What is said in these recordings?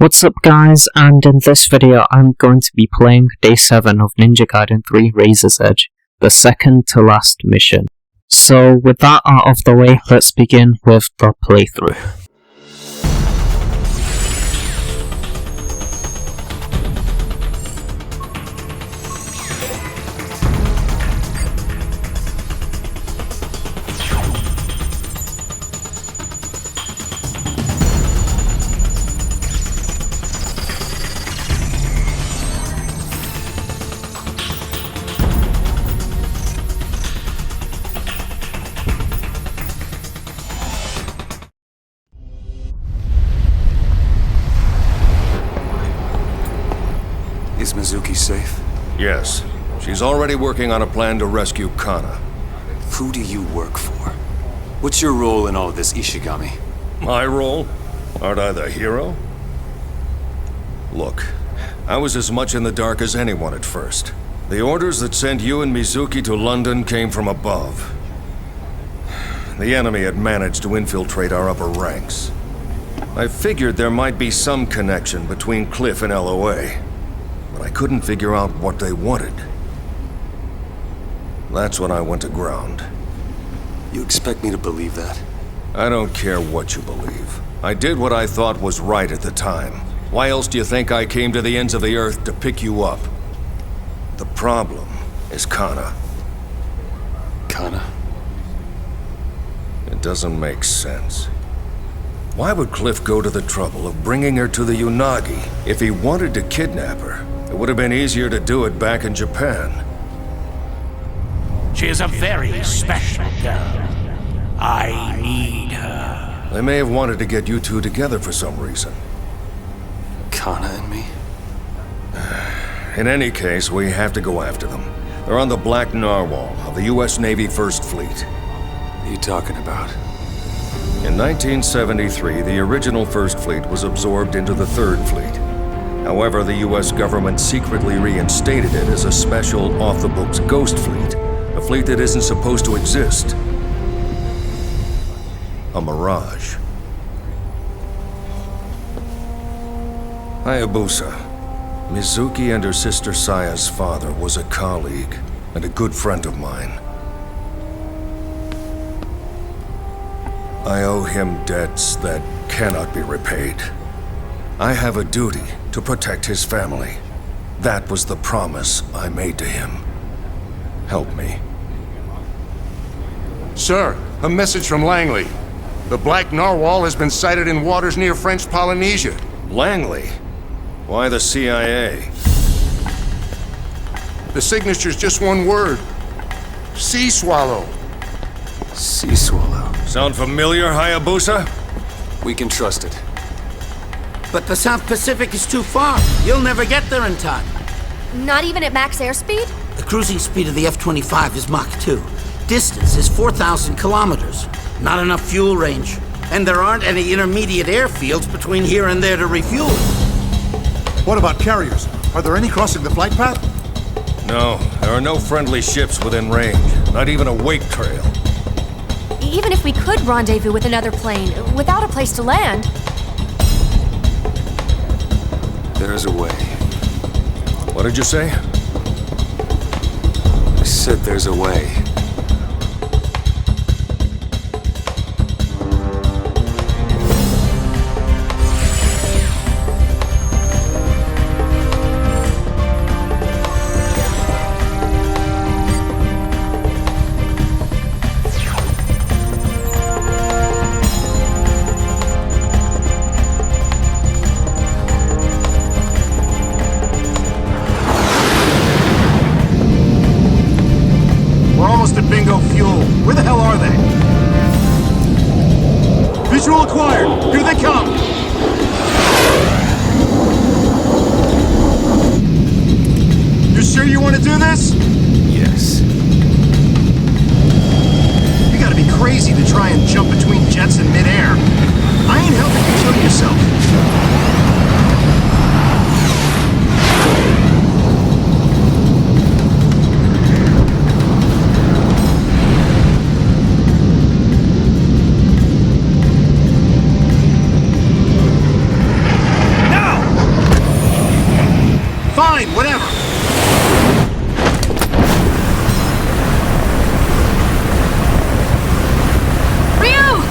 What's up guys, and in this video I'm going to be playing Day 7 of Ninja Gaiden 3 Razor's Edge, the second to last mission. So with that out of the way, let's begin with the playthrough. Is Mizuki safe? Yes. She's already working on a plan to rescue Canna. Who do you work for? What's your role in all of this, Ishigami? My role? Aren't I the hero? Look, I was as much in the dark as anyone at first. The orders that sent you and Mizuki to London came from above. The enemy had managed to infiltrate our upper ranks. I figured there might be some connection between Cliff and LOA. I couldn't figure out what they wanted. That's when I went to ground. You expect me to believe that? I don't care what you believe. I did what I thought was right at the time. Why else do you think I came to the ends of the earth to pick you up? The problem is Canna. Canna? It doesn't make sense. Why would Cliff go to the trouble of bringing her to the Unagi? If he wanted to kidnap her, it would have been easier to do it back in Japan. She is a very special girl. I need her. They may have wanted to get you two together for some reason. Canna and me? In any case, we have to go after them. They're on the Black Narwhal of the U.S. Navy First Fleet. What are you talking about? In 1973, the original First Fleet was absorbed into the Third Fleet. However, the U.S. government secretly reinstated it as a special, off-the-books ghost fleet. A fleet that isn't supposed to exist. A mirage. Hayabusa. Mizuki and her sister Saya's father was a colleague and a good friend of mine. I owe him debts that cannot be repaid. I have a duty to protect his family. That was the promise I made to him. Help me. Sir, a message from Langley. The Black Narwhal has been sighted in waters near French Polynesia. Langley? Why the CIA? The signature's just one word. Sea swallow. Sea swallow. Sound familiar, Hayabusa? We can trust it. But the South Pacific is too far. You'll never get there in time. Not even at max airspeed? The cruising speed of the F-25 is Mach 2. Distance is 4,000 kilometers. Not enough fuel range. And there aren't any intermediate airfields between here and there to refuel. What about carriers? Are there any crossing the flight path? No, there are no friendly ships within range. Not even a wake trail. Even if we could rendezvous with another plane, without a place to land... There's a way. What did you say? I said there's a way. We're fine, whatever. Ryu!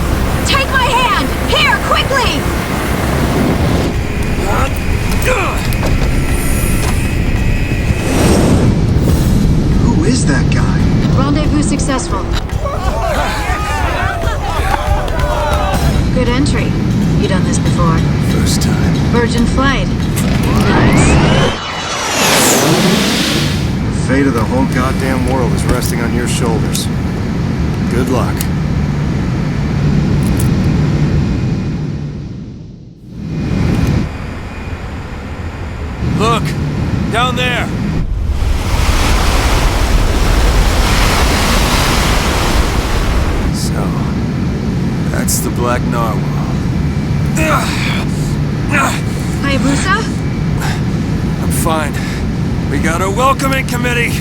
Take my hand! Here, quickly! Who is that guy? Rendezvous successful. Good entry. You done this before? First time. Virgin flight. Nice. The fate of the whole goddamn world is resting on your shoulders. Good luck. Look! Down there! So, that's the Black Narwhal. Hayabusa? I'm fine. We got a welcoming committee!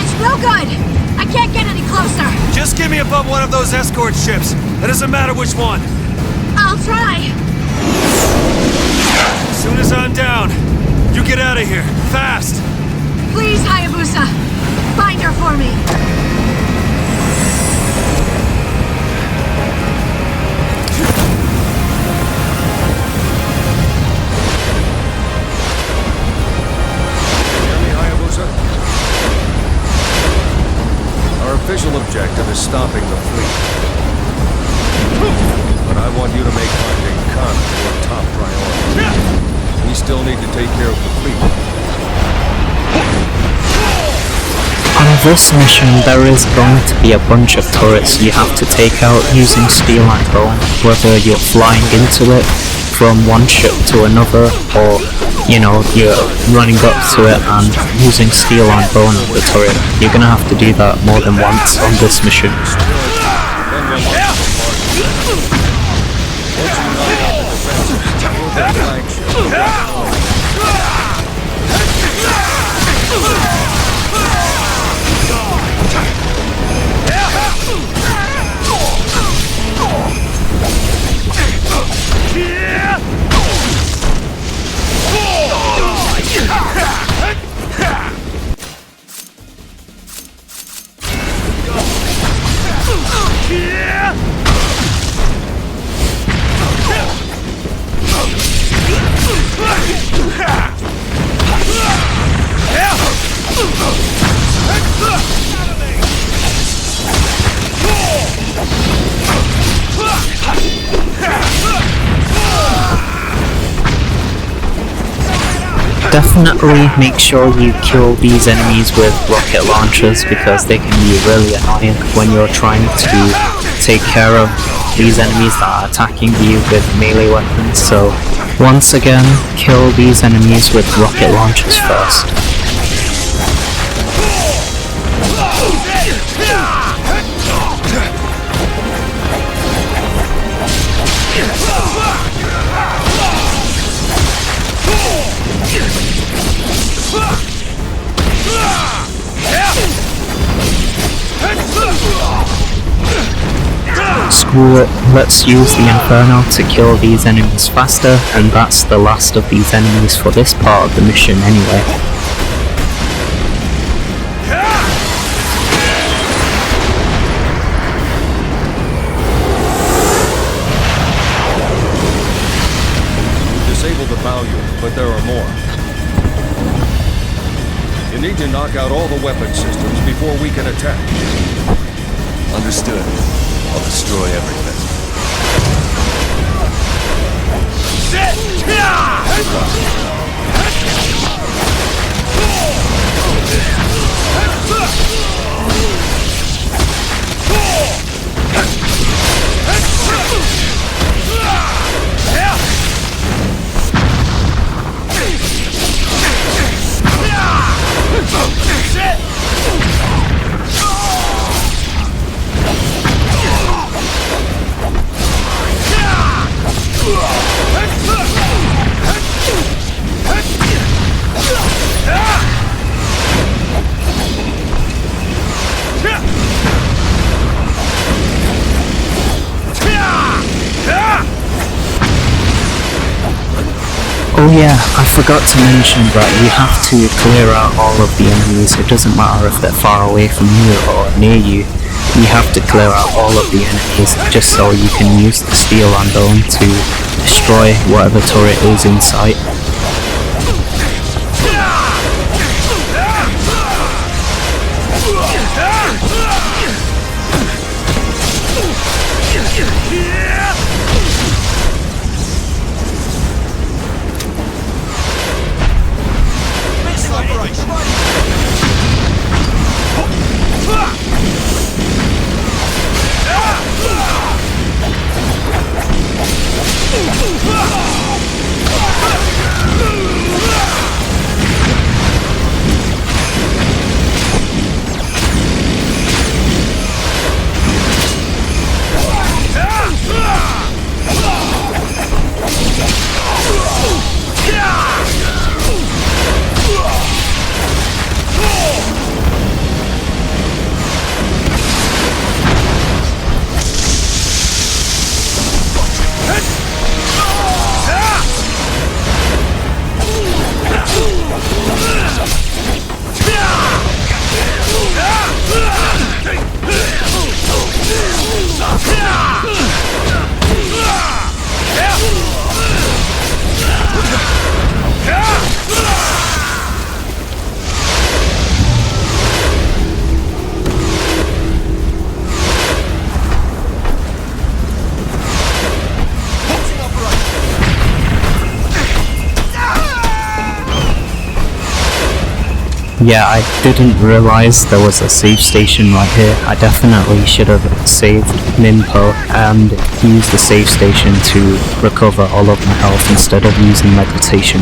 It's no good! I can't get any closer! Just get me above one of those escort ships. It doesn't matter which one. I'll try! As soon as I'm down, you get out of here. Fast! Please, Hayabusa! Find her for me! Hear me, Hayabusa? Our official objective is stopping the fleet. But I want you to make finding Canna your top priority. We still need to take care of the fleet. On this mission, there is going to be a bunch of turrets you have to take out using steel and bone, whether you're flying into it from one ship to another, or, you know, you're running up to it and using steel and bone on the turret. You're gonna have to do that more than once on this mission. Definitely make sure you kill these enemies with rocket launchers, because they can be really annoying when you're trying to take care of these enemies that are attacking you with melee weapons. So once again, kill these enemies with rocket launchers first. Screw it, let's use the Inferno to kill these enemies faster, and that's the last of these enemies for this part of the mission anyway. Disable the bow unit, but there are more. You need to knock out all the weapon systems before we can attack. Understood. I'll destroy everything. Oh yeah, I forgot to mention that you have to clear out all of the enemies. It doesn't matter if they're far away from you or near you. You have to clear out all of the enemies just so you can use the steel landome to destroy whatever turret is in sight. Yeah, I didn't realise there was a save station right here. I definitely should have saved Minpo and used the save station to recover all of my health instead of using meditation.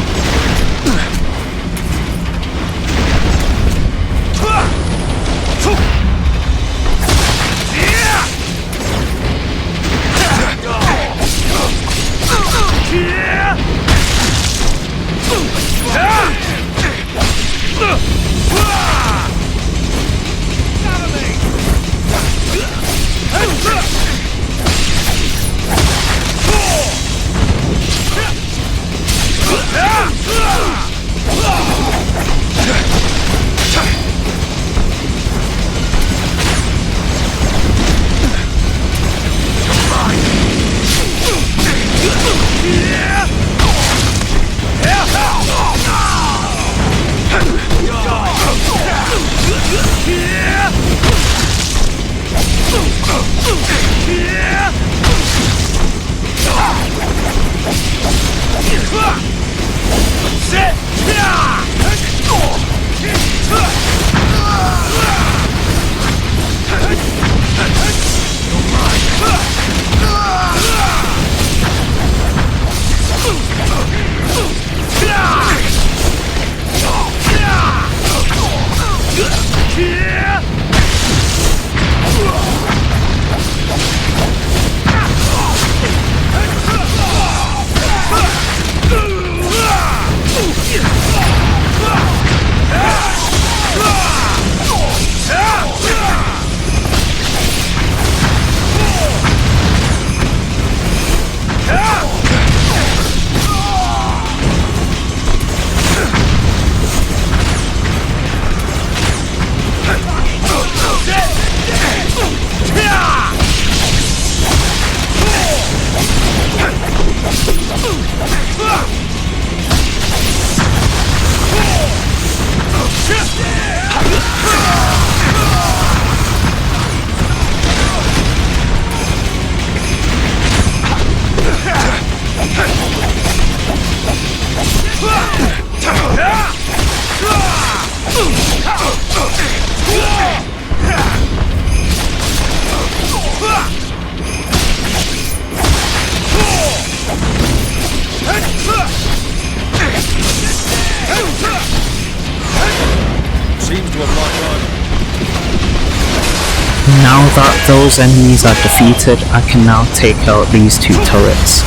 Now that those enemies are defeated, I can now take out these two turrets.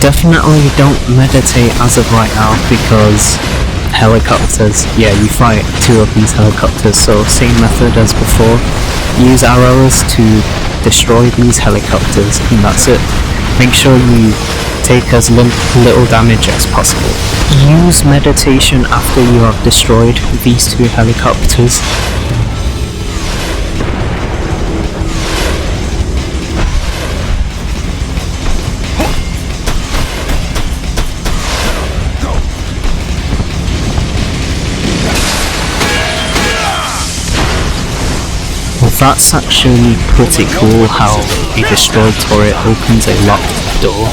Definitely don't meditate as of right now because helicopters, yeah, you fight two of these helicopters, so same method as before. Use arrows to destroy these helicopters and that's it. make sure you take as little damage as possible. Use meditation after you have destroyed these 2 helicopters. That's actually pretty cool how a destroyed turret opens a locked door.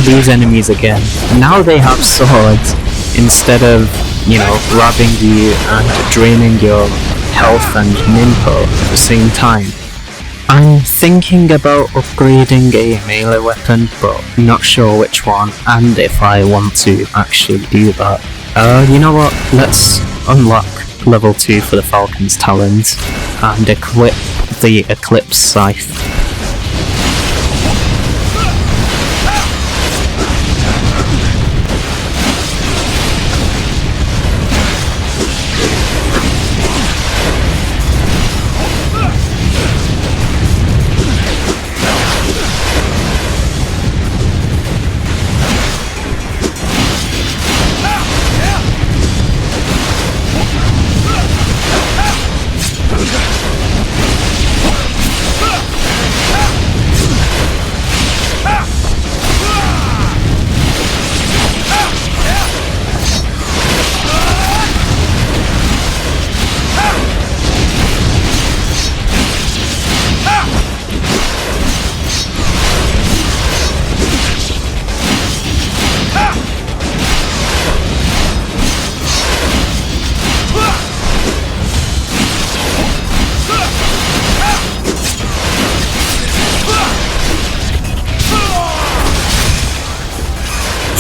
these enemies again. Now they have swords instead of, you know, robbing you and draining your health and ninpo at the same time. I'm thinking about upgrading a melee weapon, but not sure which one, and if I want to actually do that. You know what, let's unlock level 2 for the Falcon's Talons, and equip the Eclipse Scythe.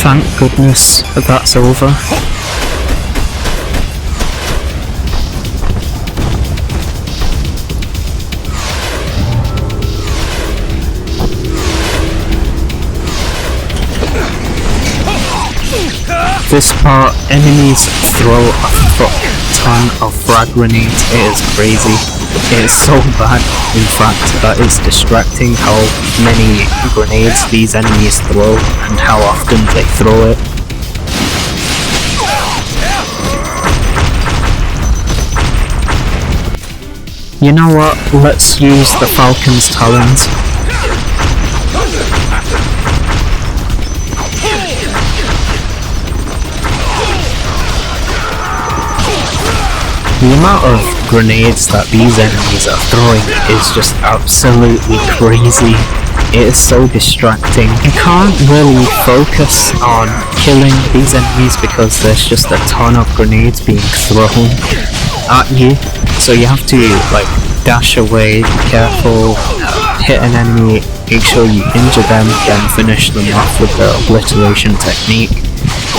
Thank goodness that's over. This part, enemies throw a fuck ton of frag grenades. It is crazy. It is so bad, in fact, that it's distracting how many grenades these enemies throw and how often they throw it. You know what, let's use the Falcon's Talons. The amount of grenades that these enemies are throwing is just absolutely crazy. It is so distracting. You can't really focus on killing these enemies because there's just a ton of grenades being thrown at you. So you have to like dash away, be careful, hit an enemy, make sure you injure them, then finish them off with the obliteration technique.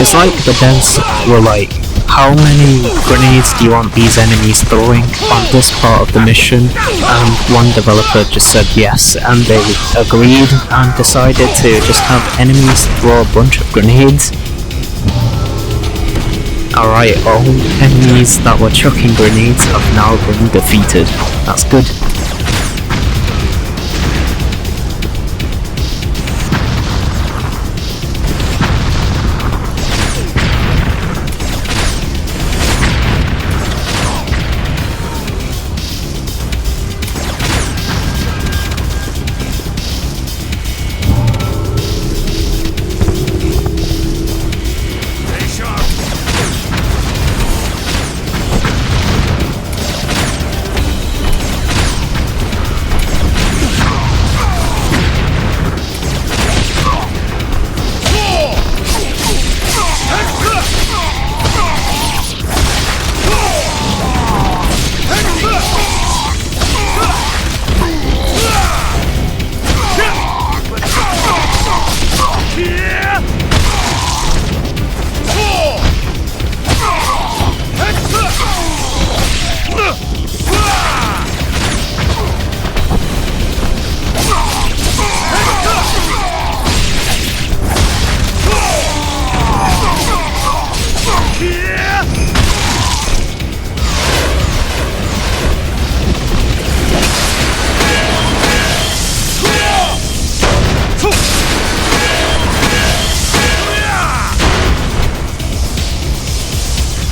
It's like the devs were like, how many grenades do you want these enemies throwing on this part of the mission? And one developer just said yes, and they agreed and decided to just have enemies throw a bunch of grenades. Alright, all enemies that were chucking grenades have now been defeated. That's good.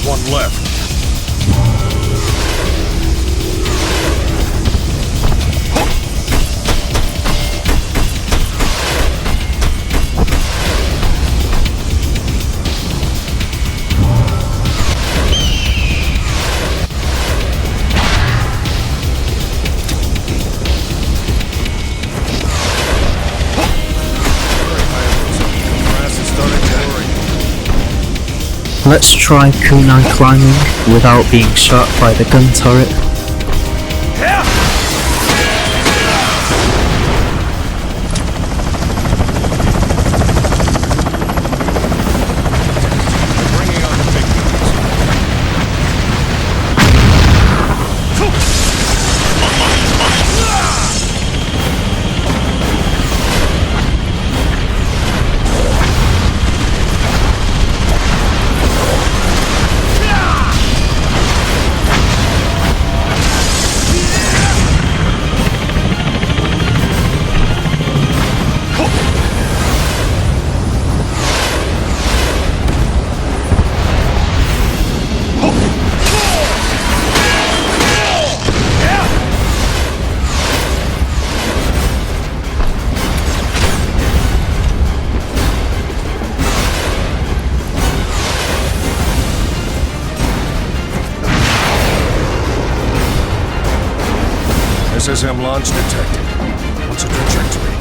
One left. Let's try kunai climbing without being shot by the gun turret. SSM launch detected. What's a trajectory?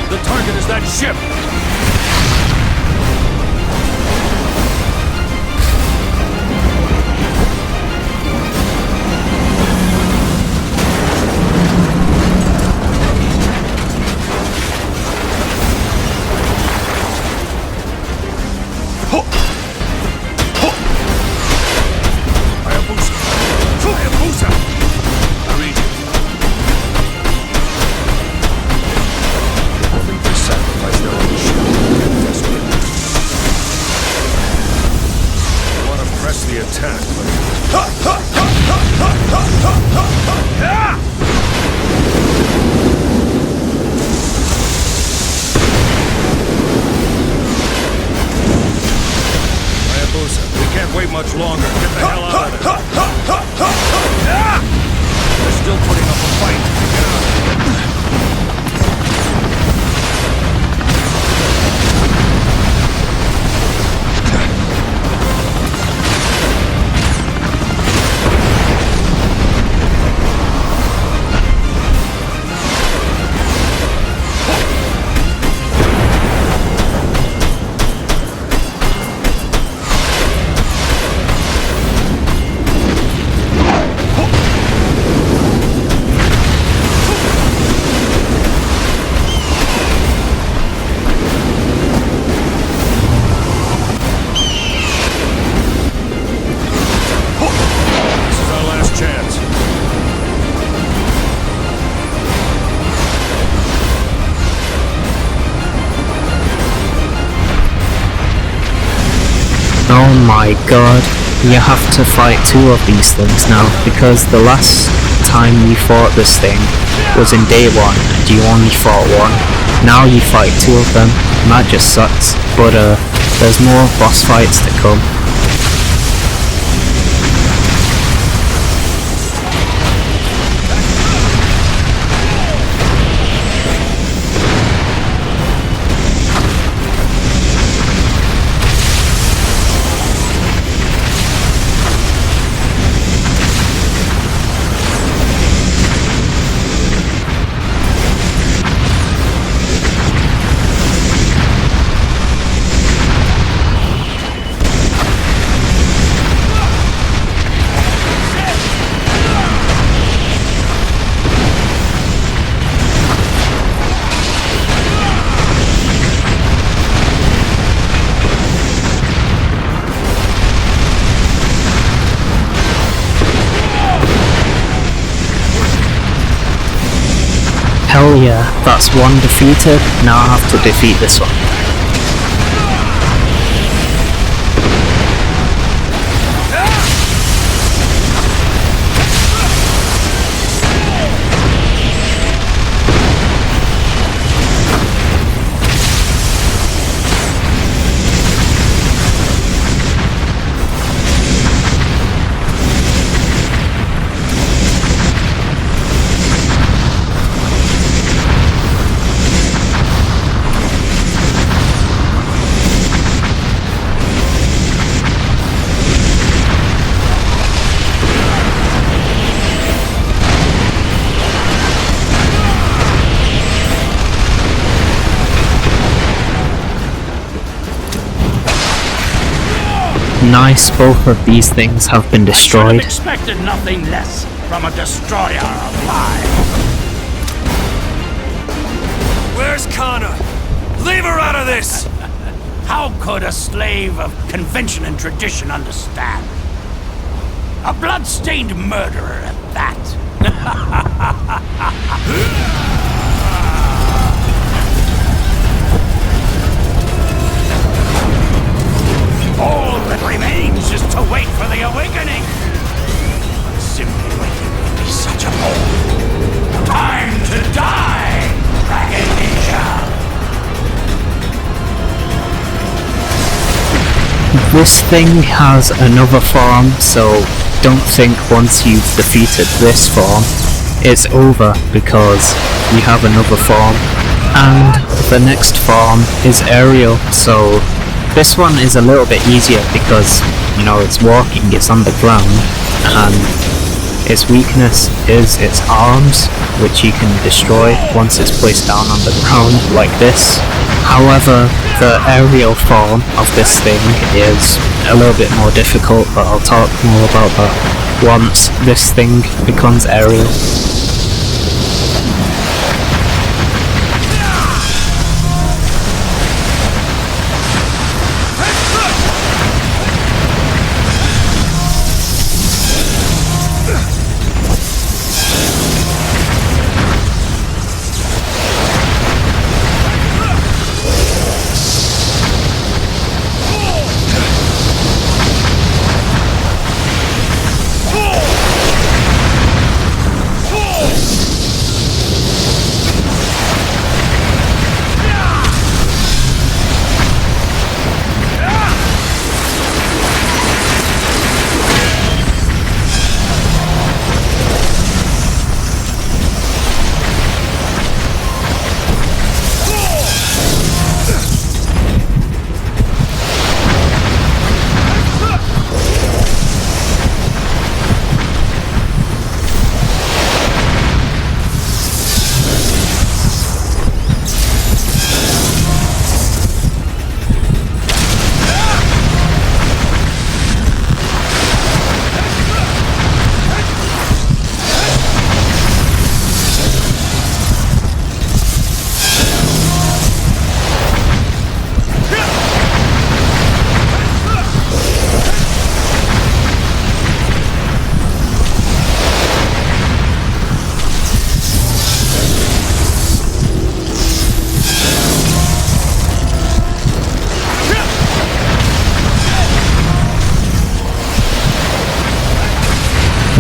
The target is that ship! Wait much longer. Get the hell out of there. They're still putting up a fight. Get out of here. Oh my god, you have to fight two of these things now, because the last time you fought this thing was in day one and you only fought one. Now you fight two of them, and that just sucks, but there's more boss fights to come. Hell yeah, that's one defeated, now I have to defeat this one. Nice, both of these things have been destroyed. I expected nothing less from a destroyer alive. Where's Canna? Leave her out of this! How could a slave of convention and tradition understand? A blood-stained murderer at that. All that remains is to wait for the awakening. But simply waiting would be such a bore. Time to die, Dragon Ninja! This thing has another form, so don't think once you've defeated this form, it's over, because we have another form. And the next form is aerial, so this one is a little bit easier because, you know, it's walking, it's on the ground, and its weakness is its arms, which you can destroy once it's placed down on the ground, like this. However, the aerial form of this thing is a little bit more difficult, but I'll talk more about that once this thing becomes aerial.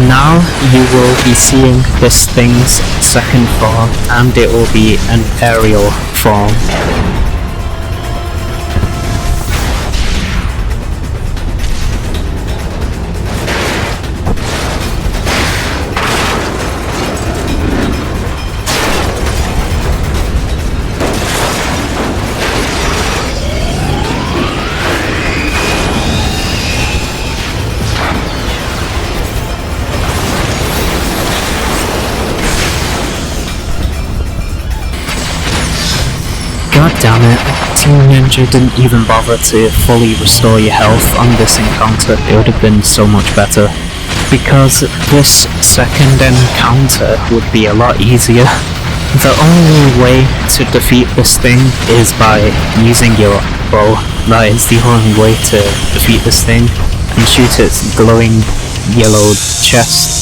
Now you will be seeing this thing's second form, and it will be an aerial form. God damn it, Team Ninja didn't even bother to fully restore your health on this encounter. It would have been so much better, because this second encounter would be a lot easier. The only way to defeat this thing is by using your bow. That is the only way to defeat this thing, and shoot its glowing yellow chest.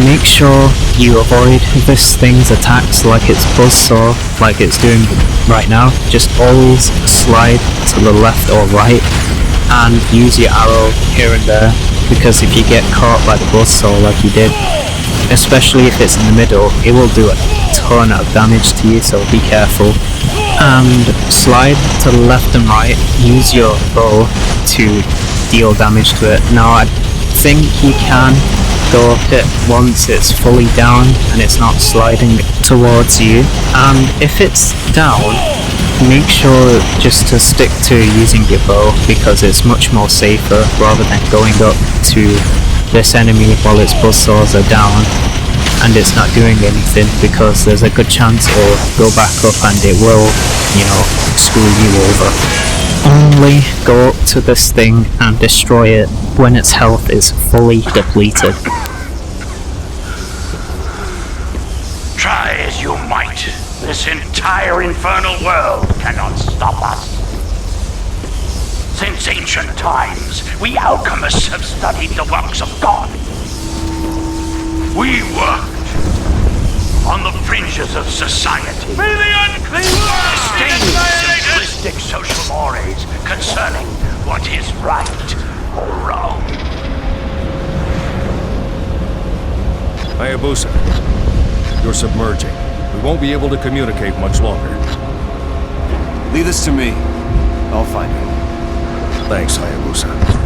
Make sure you avoid this thing's attacks like its buzzsaw, like it's doing right now. Just always slide to the left or right and use your arrow here and there, because if you get caught by the buzzsaw like you did, especially if it's in the middle, it will do a ton of damage to you, so be careful. And slide to the left and right, use your bow to deal damage to it. Now I think you can go up it once it's fully down and it's not sliding towards you. And if it's down, make sure just to stick to using your bow, because it's much more safer rather than going up to this enemy while its buzzsaws are down and it's not doing anything, because there's a good chance it'll go back up and it will, you know, screw you over. Only go up to this thing and destroy it when its health is fully depleted. Try as you might, this entire infernal world cannot stop us. Since ancient times, we alchemists have studied the works of God. We worked on the fringes of society. May the unclean disdaining simplistic social mores concerning what is right or wrong. Hayabusa, you're submerging. We won't be able to communicate much longer. Leave this to me. I'll find him. Thanks, Hayabusa.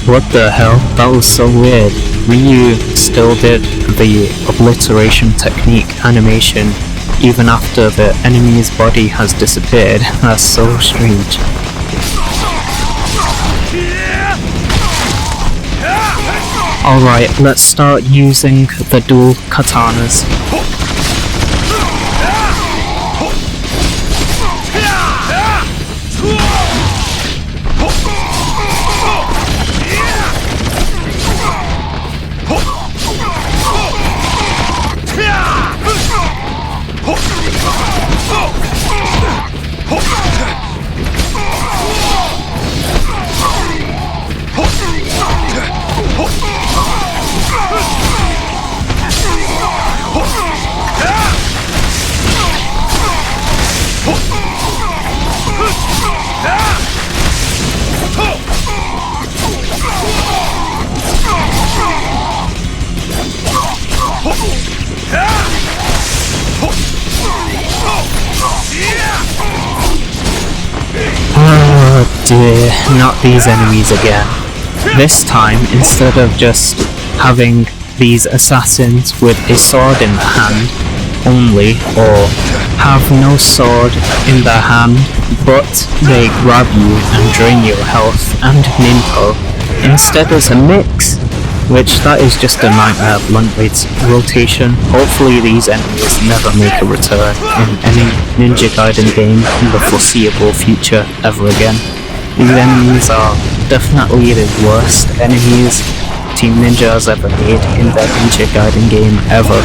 What the hell? That was so weird. Ryu still did the obliteration technique animation even after the enemy's body has disappeared. That's so strange. Alright, let's start using the dual katanas. dear, not these enemies again. This time, instead of just having these assassins with a sword in their hand only, or have no sword in their hand, but they grab you and drain your health and ninpo, instead there's a mix, which that is just a nightmare blunt rotation. Hopefully these enemies never make a return in any Ninja Gaiden game in the foreseeable future ever again. These enemies are definitely the worst enemies Team Ninja has ever made in their Ninja Gaiden game ever.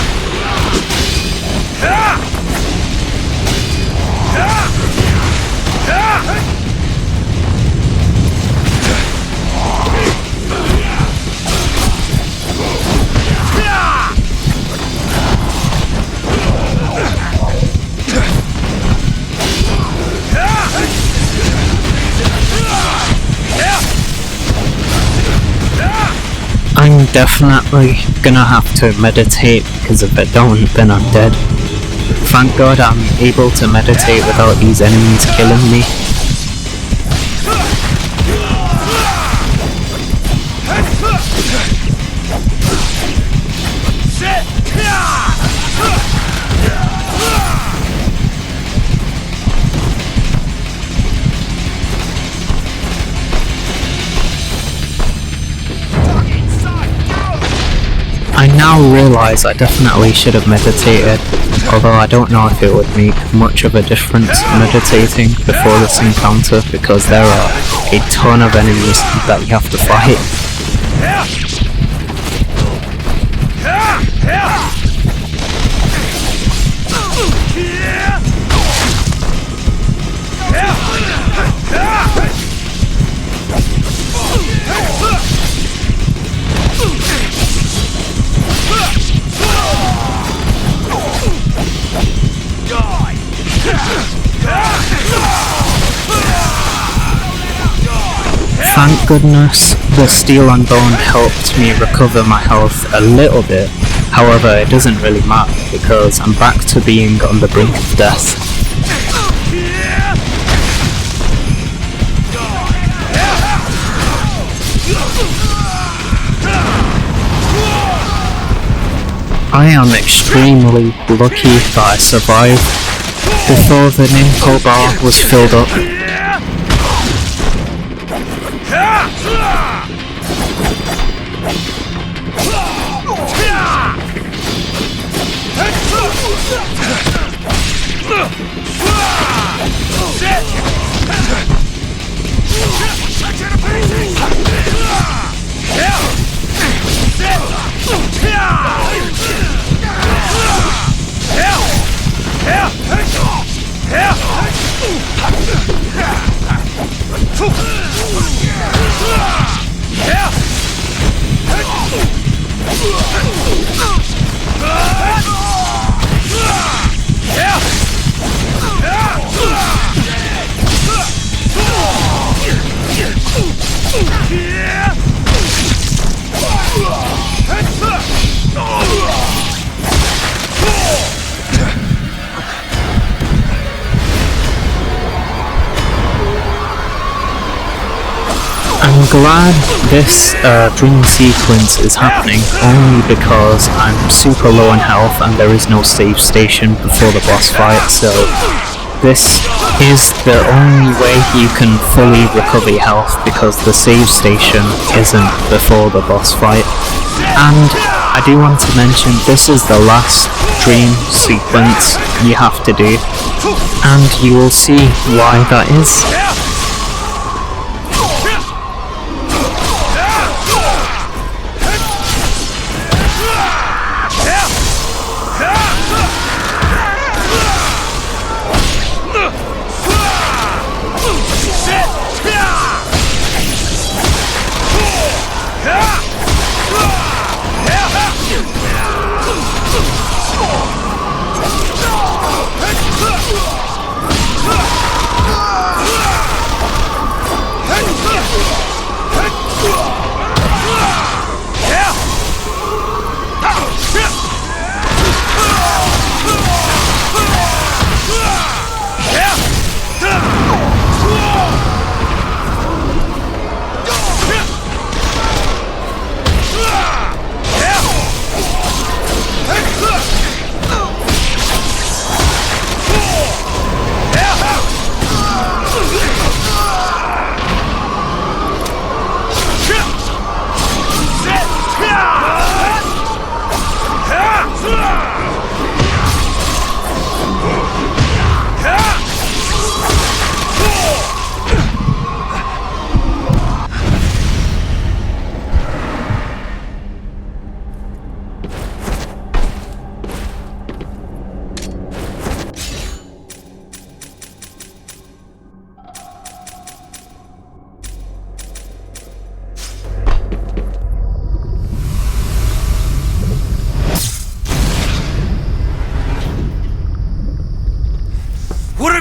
I'm definitely gonna have to meditate, because if I don't, then I'm dead. Thank God I'm able to meditate without these enemies killing me. I now realise I definitely should have meditated, although I don't know if it would make much of a difference meditating before this encounter, because there are a ton of enemies that you have to fight. Thank goodness the steel and bone helped me recover my health a little bit. However, it doesn't really matter because I'm back to being on the brink of death. I am extremely lucky that I survived before the ninpo bar was filled up. I'm glad this dream sequence is happening only because I'm super low in health and there is no save station before the boss fight, so this is the only way you can fully recover your health, because the save station isn't before the boss fight. And I do want to mention this is the last dream sequence you have to do, and you will see why that is.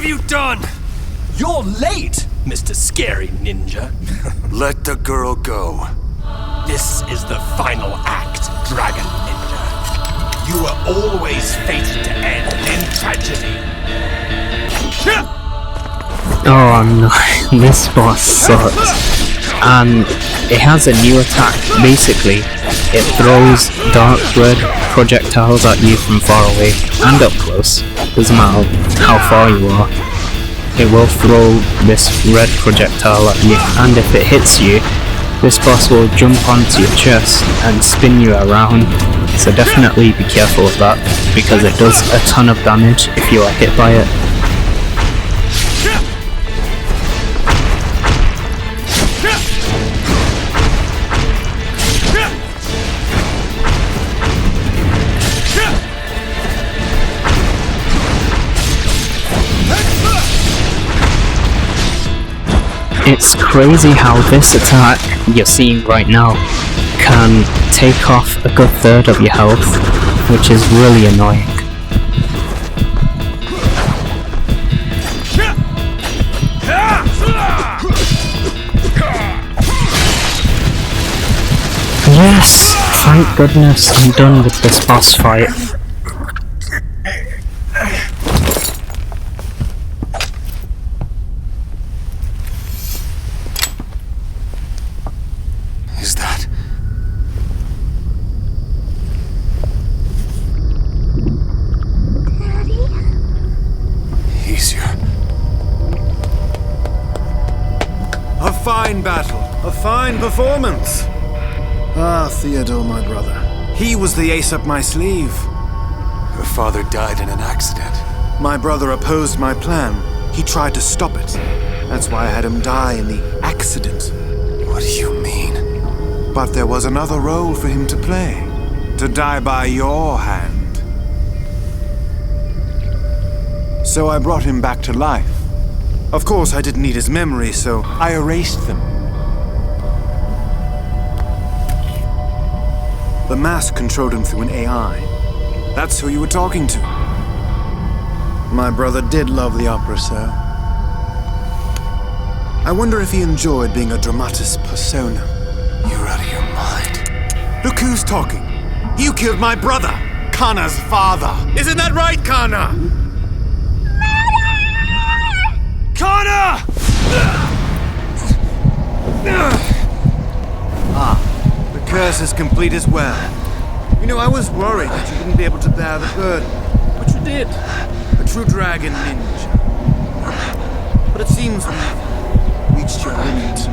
have you done? You're late, Mr. Scary Ninja. Let the girl go. This is the final act, Dragon Ninja. You were always fated to end in tragedy. Oh no, this boss sucks. And it has a new attack. Basically, it throws dark red projectiles at you from far away and up close. Doesn't matter how far you are. It will throw this red projectile at you, and if it hits you, this boss will jump onto your chest and spin you around. So definitely be careful of that, because it does a ton of damage if you are hit by it. It's crazy how this attack you're seeing right now can take off a good third of your health, which is really annoying. Yes! Thank goodness I'm done with this boss fight. Is that... Easier. A fine battle. A fine performance. Ah, Theodore, my brother. He was the ace up my sleeve. Her father died in an accident. My brother opposed my plan. He tried to stop it. That's why I had him die in the accident. What do you mean? But there was another role for him to play. To die by your hand. So I brought him back to life. Of course, I didn't need his memory, so I erased them. The mask controlled him through an AI. That's who you were talking to. My brother did love the opera, sir. I wonder if he enjoyed being a dramatis persona. You're out of your mind. Look who's talking. You killed my brother, Canna's father. Isn't that right, Canna? Canna! Ah, the curse is complete as well. You know, I was worried that you wouldn't be able to bear the burden, but you did. A true dragon ninja. But it seems we've reached your limit.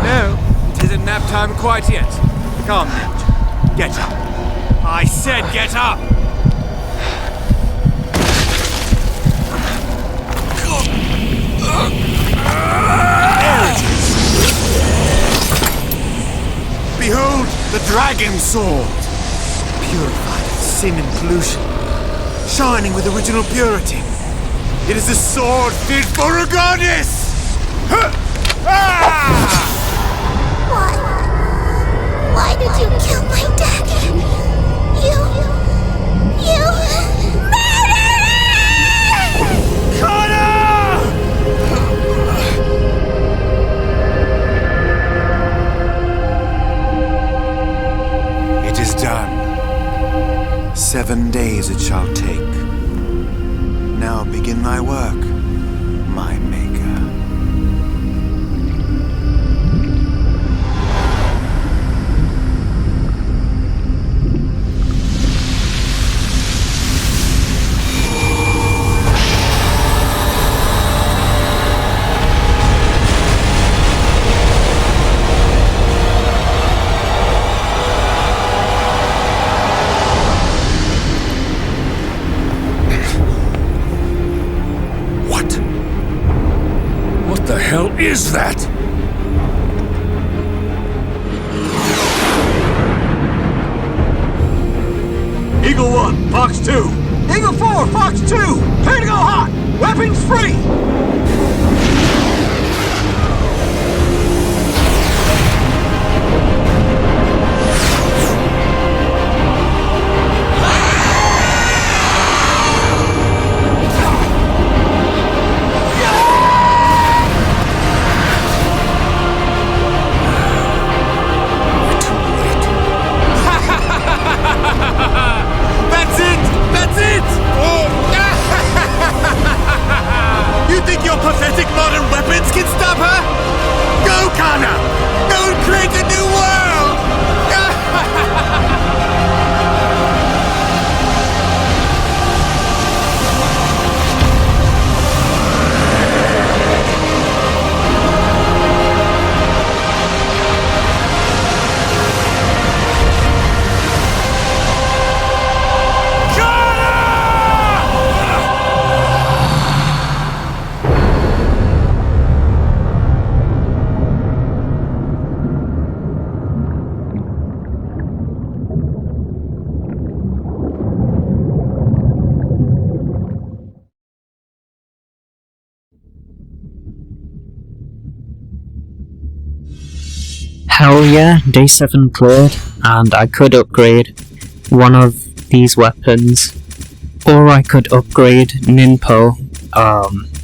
No, it isn't nap time quite yet. Come, ninja. Get up. I said get up! There it is! Behold the dragon sword! Purified of sin and pollution. Shining with original purity. It is a sword fit for a goddess! Why did you kill my dad? You murderer! Canna! It is done. 7 days it shall take. Now begin thy work, my maker. What the hell is that? Eagle 1, Fox 2. Eagle 4, Fox 2. Clear to go hot. Weapons free. hell yeah, day 7 cleared, and I could upgrade one of these weapons, or I could upgrade Ninpo,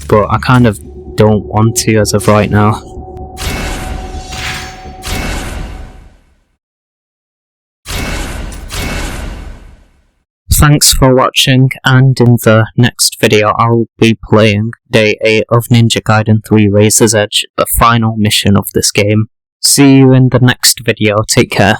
but I kind of don't want to as of right now. Thanks for watching, and in the next video I'll be playing Day 8 of Ninja Gaiden 3 Razor's Edge, the final mission of this game. See you in the next video, take care.